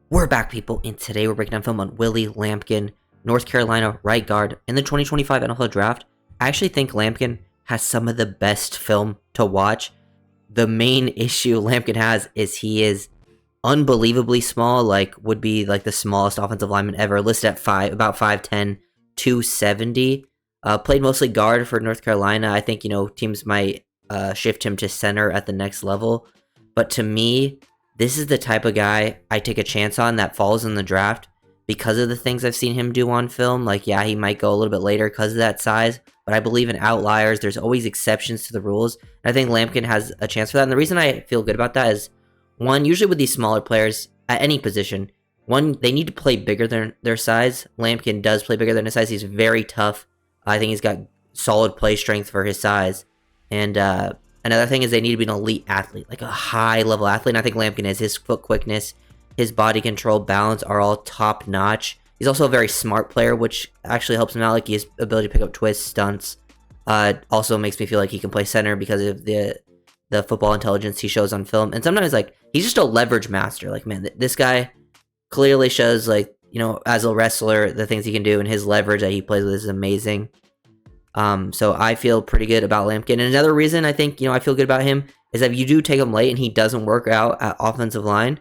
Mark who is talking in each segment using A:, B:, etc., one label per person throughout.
A: We're back, people, and today we're breaking down film on Willie Lampkin, North Carolina right guard in the 2025 NFL Draft. I actually think Lampkin has some of the best film to watch. The main issue Lampkin has is he is unbelievably small, would be like the smallest offensive lineman ever, listed at about 5'10", 270. Played mostly guard for North Carolina. I think, teams might shift him to center at the next level. But to me, this is the type of guy I take a chance on that falls in the draft because of the things I've seen him do on film. Like, yeah, he might go a little bit later because of that size, but I believe in outliers. There's always exceptions to the rules. And I think Lampkin has a chance for that. And the reason I feel good about that is, one, usually with these smaller players at any position, one, they need to play bigger than their size. Lampkin does play bigger than his size. He's very tough. I think he's got solid play strength for his size. And another thing is they need to be an elite athlete, like a high-level athlete, and I think Lampkin is. His foot quickness, his body control, balance are all top-notch. He's also a very smart player, which actually helps him out. Like, his ability to pick up twists, stunts, also makes me feel like he can play center because of the football intelligence he shows on film. And sometimes, he's just a leverage master. Like, man, this guy clearly shows, as a wrestler, the things he can do, and his leverage that he plays with is amazing. So I feel pretty good about Lampkin. And another reason I think, I feel good about him is that if you do take him late and he doesn't work out at offensive line,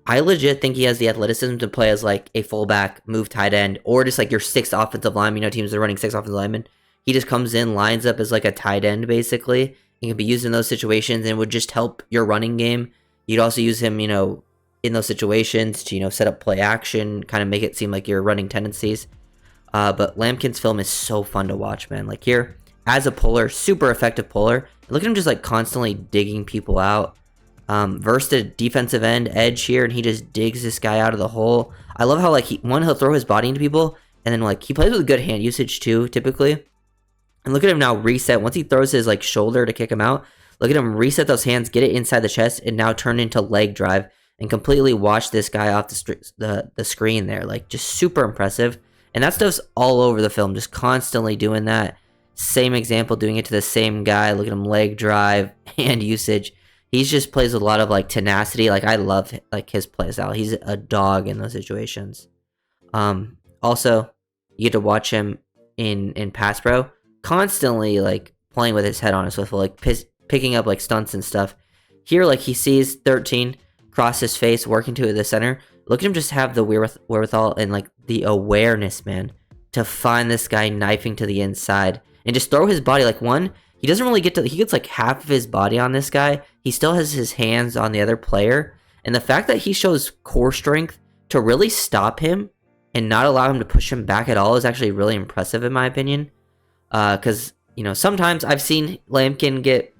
A: I legit think he has the athleticism to play as a fullback, move tight end, or just your sixth offensive lineman. Teams are running six offensive linemen. He just comes in, lines up as a tight end, basically, and can be used in those situations and would just help your running game. You'd also use him, in those situations to, set up play action, kind of make it seem like your running tendencies. But Lampkin's film is so fun to watch, man. Like, here, as a puller, super effective puller. Look at him just constantly digging people out. Versus the defensive end edge here, and he just digs this guy out of the hole. I love how he'll throw his body into people, and then he plays with good hand usage too, typically. And look at him now reset. Once he throws his shoulder to kick him out, look at him reset those hands, get it inside the chest, and now turn into leg drive and completely watch this guy off the screen there. Just super impressive. And that stuff's all over the film, just constantly doing that. Same example, doing it to the same guy. Look at him, leg drive, hand usage. He just plays with a lot of tenacity. I love his play style. He's a dog in those situations. Also, you get to watch him in pass pro, constantly playing with his head on his swivel, picking up stunts and stuff. Here, he sees 13 cross his face, working to the center. Look at him just have the wherewithal and the awareness, man, to find this guy knifing to the inside and just throw his body. He doesn't really he gets half of his body on this guy. He still has his hands on the other player. And the fact that he shows core strength to really stop him and not allow him to push him back at all is actually really impressive in my opinion. Because, sometimes I've seen Lampkin get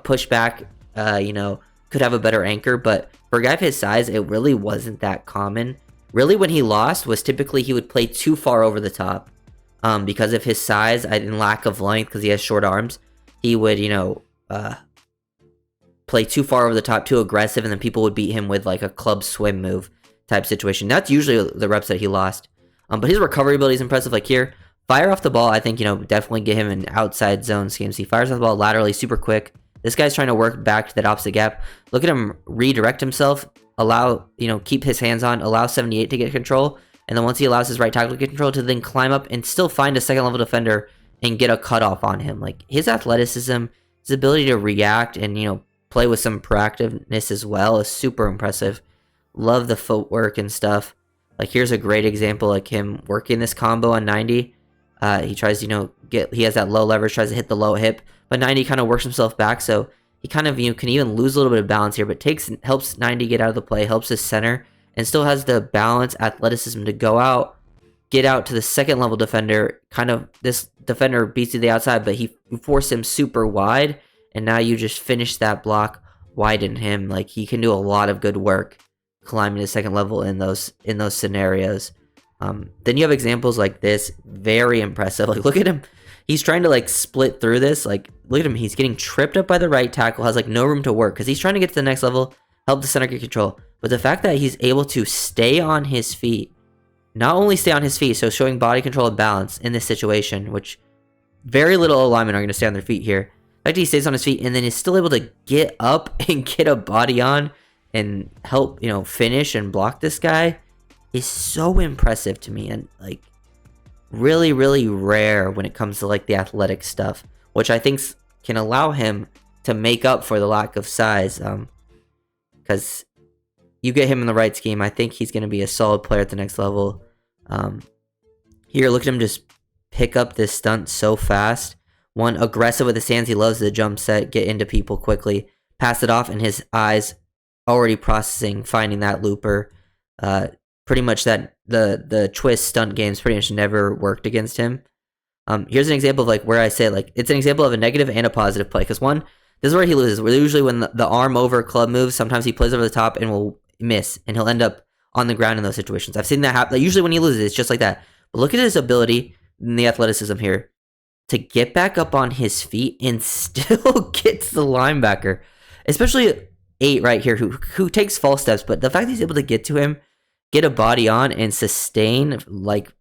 A: pushed back, could have a better anchor, but for a guy of his size, it really wasn't that common. Really, when he lost was typically he would play too far over the top. Because of his size and lack of length, because he has short arms, he would, play too far over the top, too aggressive, and then people would beat him with a club swim move type situation. That's usually the reps that he lost. But his recovery ability is impressive. Here, fire off the ball, I think, definitely get him an outside zone scheme. So he fires off the ball laterally, super quick. This guy's trying to work back to that opposite gap. Look at him redirect himself, keep his hands on, allow 78 to get control, and then once he allows his right tackle to get control, to then climb up and still find a second level defender and get a cutoff on him. His athleticism, his ability to react and, play with some proactiveness as well is super impressive. Love the footwork and stuff. Here's a great example, him working this combo on 90. He tries to, he has that low leverage, tries to hit the low hip, but 90 kind of works himself back, so he kind of, can even lose a little bit of balance here, but helps 90 get out of the play, helps his center, and still has the balance, athleticism to go out, get out to the second level defender. This defender beats you to the outside, but he forced him super wide, and now you just finish that block, widen him. He can do a lot of good work climbing to the second level in those scenarios. Then you have examples like this, very impressive. Look at him. He's trying to split through this. Look at him. He's getting tripped up by the right tackle, has no room to work because he's trying to get to the next level, help the center get control. But the fact that he's able to stay on his feet, not only stay on his feet, so showing body control and balance in this situation, which very little linemen are going to stay on their feet here. The fact that he stays on his feet and then is still able to get up and get a body on and help, finish and block this guy is so impressive to me, and like really, really rare when it comes to like the athletic stuff, which I think can allow him to make up for the lack of size. Because you get him in the right scheme, I think he's going to be a solid player at the next level. Here, look at him just pick up this stunt so fast. One, aggressive with his hands. He loves the jump set, get into people quickly, pass it off, and his eyes already processing, finding that looper. Pretty much that the twist stunt games pretty much never worked against him. Here's an example of like where I say like it's an example of a negative and a positive play. Because one, this is where he loses. Where usually when the arm over club moves, sometimes he plays over the top and will miss, and he'll end up on the ground in those situations. I've seen that happen. Like, usually when he loses, it's just like that. But look at his ability and the athleticism here to get back up on his feet and still gets the linebacker, especially 8 right here, who takes false steps. But the fact that he's able to get to him, get a body on, and sustain like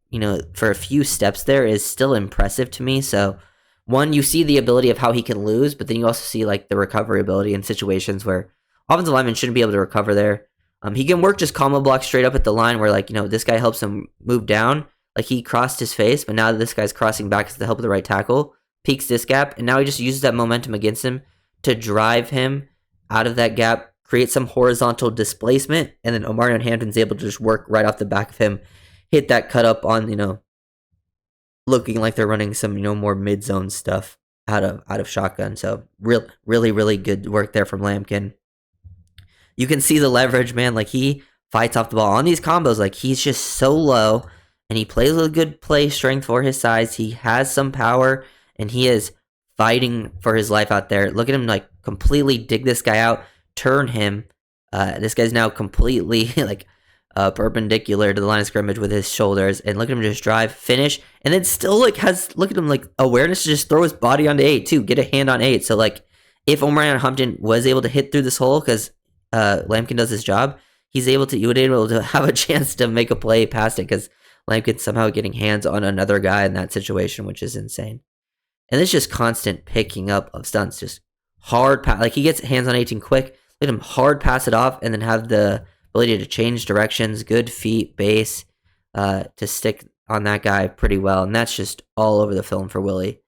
A: for a few steps there is still impressive to me. So one, you see the ability of how he can lose, but then you also see like the recovery ability in situations where offensive linemen shouldn't be able to recover there. He can work just combo block straight up at the line where like this guy helps him move down. Like he crossed his face, but now that this guy's crossing back with the help of the right tackle, peaks this gap, and now he just uses that momentum against him to drive him out of that gap, create some horizontal displacement, and then Omarion Hampton's able to just work right off the back of him, hit that cut up on, looking like they're running some, more mid-zone stuff out of shotgun. So really, really good work there from Lampkin. You can see the leverage, man. Like he fights off the ball on these combos. Like he's just so low. And he plays with good play strength for his size. He has some power, and he is fighting for his life out there. Look at him like completely dig this guy out, turn him. This guy's now completely like perpendicular to the line of scrimmage with his shoulders. And look at him just drive, finish, and then still look at him like awareness to just throw his body onto 8 too, get a hand on 8. So like if Omarion Hampton was able to hit through this hole because Lampkin does his job, you would be able to have a chance to make a play past it because Lampkin somehow getting hands on another guy in that situation, which is insane. And it's just constant picking up of stunts, just hard pass. Like he gets hands on 18 quick, let him hard pass it off, and then have the ability to change directions, good feet, base, to stick on that guy pretty well. And that's just all over the film for Willie.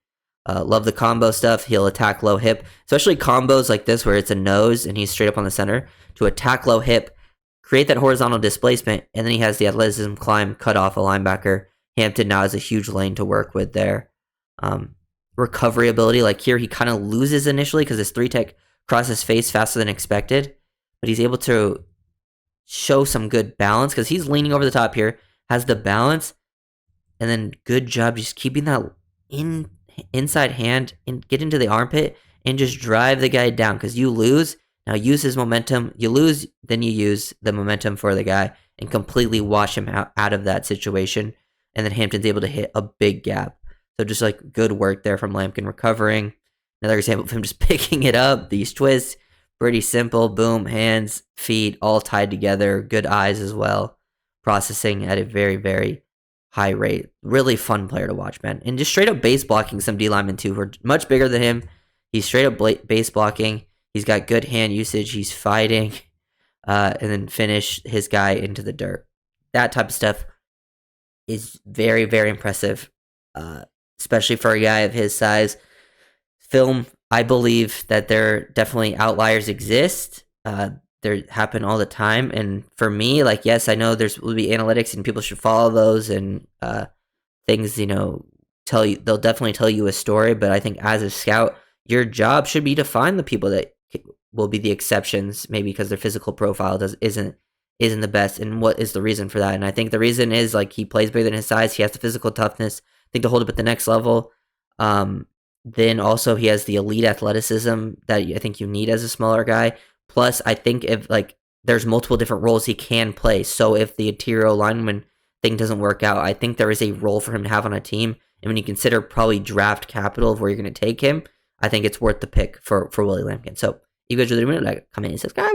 A: Love the combo stuff. He'll attack low hip, especially combos like this where it's a nose and he's straight up on the center to attack low hip, create that horizontal displacement, and then he has the athleticism climb, cut off a linebacker. Hampton now has a huge lane to work with there. Recovery ability, like here, he kind of loses initially because his 3-tech crosses his face faster than expected, but he's able to show some good balance because he's leaning over the top here, has the balance, and then good job just keeping that inside hand and get into the armpit and just drive the guy down because you lose. Now use his momentum. You lose, then you use the momentum for the guy and completely wash him out of that situation. And then Hampton's able to hit a big gap. So just like good work there from Lampkin recovering. Another example of him just picking it up. These twists, pretty simple. Boom, hands, feet, all tied together. Good eyes as well. Processing at a very, very high rate. Really fun player to watch, man. And just straight up base blocking some D linemen too, who are much bigger than him. He's straight up base blocking. He's got good hand usage. He's fighting, and then finish his guy into the dirt. That type of stuff is very, very impressive, especially for a guy of his size. Film, I believe that there definitely outliers exist. There happen all the time. And for me, like, yes, I know will be analytics and people should follow those and things, tell you, they'll definitely tell you a story. But I think as a scout, your job should be to find the people that will be the exceptions, maybe because their physical profile isn't the best, and what is the reason for that. And I think the reason is like he plays bigger than his size, he has the physical toughness, I think, to hold up at the next level. Then also he has the elite athleticism that I think you need as a smaller guy. Plus I think if like there's multiple different roles he can play, so if the interior lineman thing doesn't work out, I think there is a role for him to have on a team. And when you consider probably draft capital of where you're going to take him, I think it's worth the pick for Willie Lampkin. So you guys really like, comment, and subscribe.